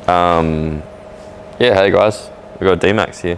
Yeah, hey guys, we've got D-Max here.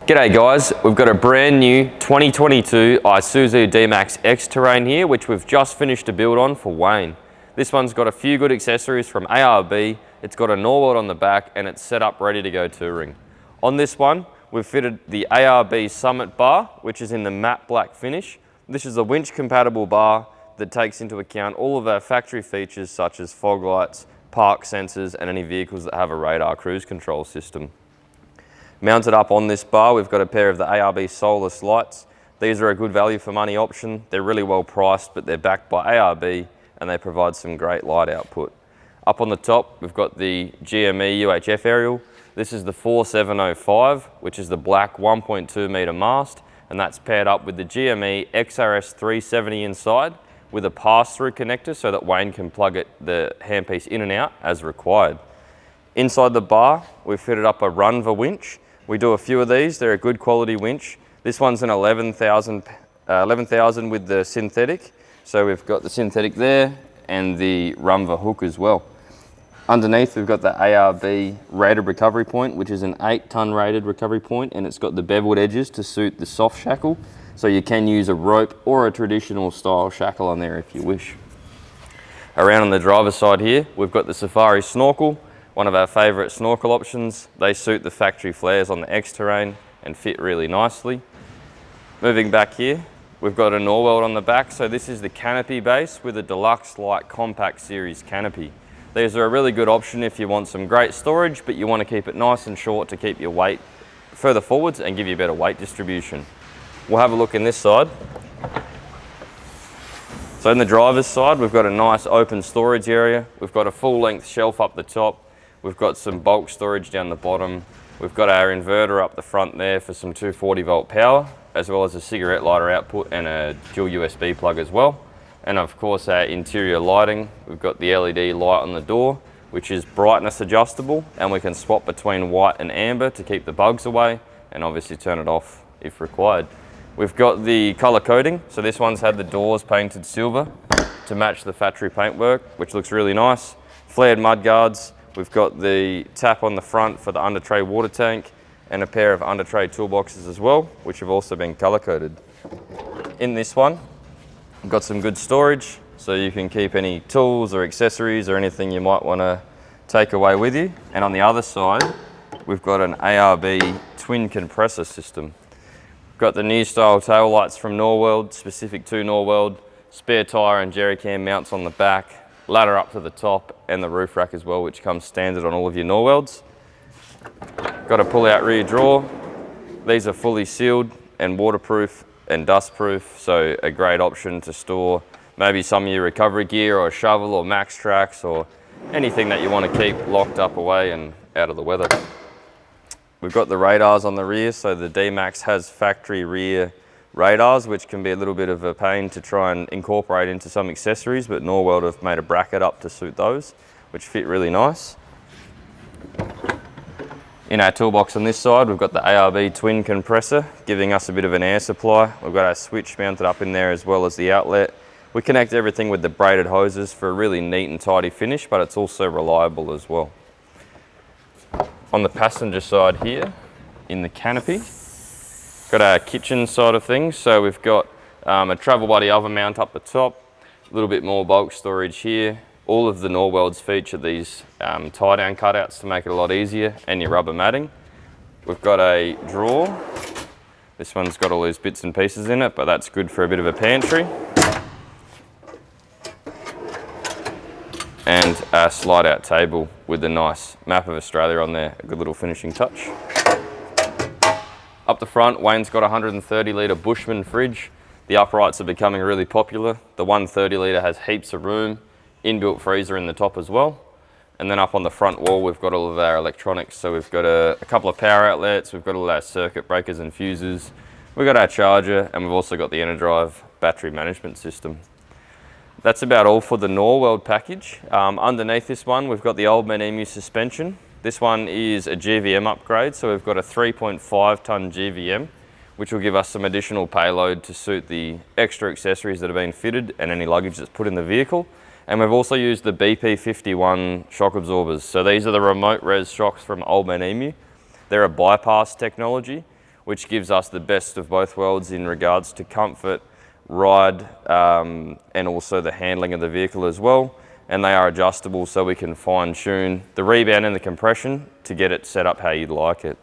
G'day guys, we've got a brand new 2022 Isuzu D-Max X-Terrain here, which we've just finished a build on for Wayne. This one's got a few good accessories from ARB, it's got a Norweld on the back, and it's set up ready to go touring. On this one, we've fitted the ARB Summit bar, which is in the matte black finish. This is a winch compatible bar that takes into account all of our factory features such as fog lights, park sensors, and any vehicles that have a radar cruise control system. Mounted up on this bar, we've got a pair of the ARB Solis lights. These are a good value for money option. They're really well priced, but they're backed by ARB and they provide some great light output. Up on the top, we've got the GME UHF aerial. This is the 4705, which is the black 1.2 metre mast, and that's paired up with the GME XRS 370 inside with a pass-through connector so that Wayne can plug the handpiece in and out as required. Inside the bar, we've fitted up a Runva winch. We do a few of these, they're a good quality winch. This one's an 11,000 with the synthetic. So we've got the synthetic there and the Runva hook as well. Underneath, we've got the ARB rated recovery point, which is an 8-ton rated recovery point, and it's got the beveled edges to suit the soft shackle. So you can use a rope or a traditional style shackle on there if you wish. Around on the driver's side here, we've got the Safari snorkel, one of our favourite snorkel options. They suit the factory flares on the X-Terrain and fit really nicely. Moving back here, we've got a Norweld on the back. So this is the canopy base with a Deluxe Lite Compact Series canopy. These are a really good option if you want some great storage, but you want to keep it nice and short to keep your weight further forwards and give you better weight distribution. We'll have a look in this side. So in the driver's side, we've got a nice open storage area. We've got a full length shelf up the top. We've got some bulk storage down the bottom. We've got our inverter up the front there for some 240 volt power, as well as a cigarette lighter output and a dual USB plug as well. And of course our interior lighting, we've got the LED light on the door, which is brightness adjustable, and we can swap between white and amber to keep the bugs away, and obviously turn it off if required. We've got the colour coding, so this one's had the doors painted silver to match the factory paintwork, which looks really nice. Flared mud guards, we've got the tap on the front for the under tray water tank, and a pair of under tray toolboxes as well, which have also been colour coded. In this one, we've got some good storage, so you can keep any tools or accessories or anything you might want to take away with you. And on the other side, we've got an ARB twin compressor system. We've got the new style tail lights from Norweld, specific to Norweld, spare tyre and jerry can mounts on the back, ladder up to the top, and the roof rack as well, which comes standard on all of your Norwelds. Got a pull out rear drawer. These are fully sealed and waterproof and dust proof, so a great option to store maybe some of your recovery gear or a shovel or max tracks or anything that you want to keep locked up away and out of the weather. We've got the radars on the rear, so the D-Max has factory rear radars, which can be a little bit of a pain to try and incorporate into some accessories, but Norweld have made a bracket up to suit those, which fit really nice. In our toolbox on this side, we've got the ARB twin compressor, giving us a bit of an air supply. We've got our switch mounted up in there as well as the outlet. We connect everything with the braided hoses for a really neat and tidy finish, but it's also reliable as well. On the passenger side here, in the canopy, got our kitchen side of things. So we've got a travel buddy oven mount up the top, a little bit more bulk storage here. All of the Norwelds feature these tie-down cutouts to make it a lot easier, and your rubber matting. We've got a drawer. This one's got all these bits and pieces in it, but that's good for a bit of a pantry. And a slide-out table with the nice map of Australia on there, a good little finishing touch. Up the front, Wayne's got a 130 litre Bushman fridge. The uprights are becoming really popular. The 130 litre has heaps of room. Inbuilt freezer in the top as well. And then up on the front wall, we've got all of our electronics. So we've got a couple of power outlets, we've got all our circuit breakers and fuses, we've got our charger, and we've also got the EnerDrive battery management system. That's about all for the Norweld package. Underneath this one, we've got the Old Man Emu suspension. This one is a GVM upgrade, so we've got a 3.5 tonne GVM which will give us some additional payload to suit the extra accessories that have been fitted and any luggage that's put in the vehicle. And we've also used the BP-51 shock absorbers. So these are the remote res shocks from Old Man Emu. They're a bypass technology, which gives us the best of both worlds in regards to comfort, ride, and also the handling of the vehicle as well. And they are adjustable, so we can fine tune the rebound and the compression to get it set up how you'd like it.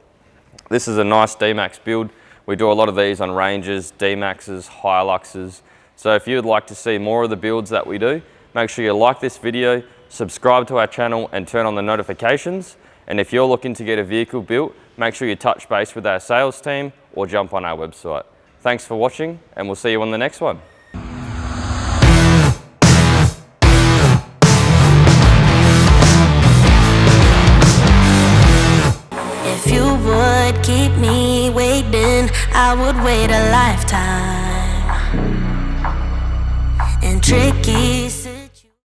This is a nice D-Max build. We do a lot of these on Rangers, D-Maxes, Hiluxes. So if you'd like to see more of the builds that we do, make sure you like this video, subscribe to our channel and turn on the notifications. And if you're looking to get a vehicle built, make sure you touch base with our sales team or jump on our website. Thanks for watching, and we'll see you on the next one. If you would keep me waiting, I would wait a lifetime. And tricky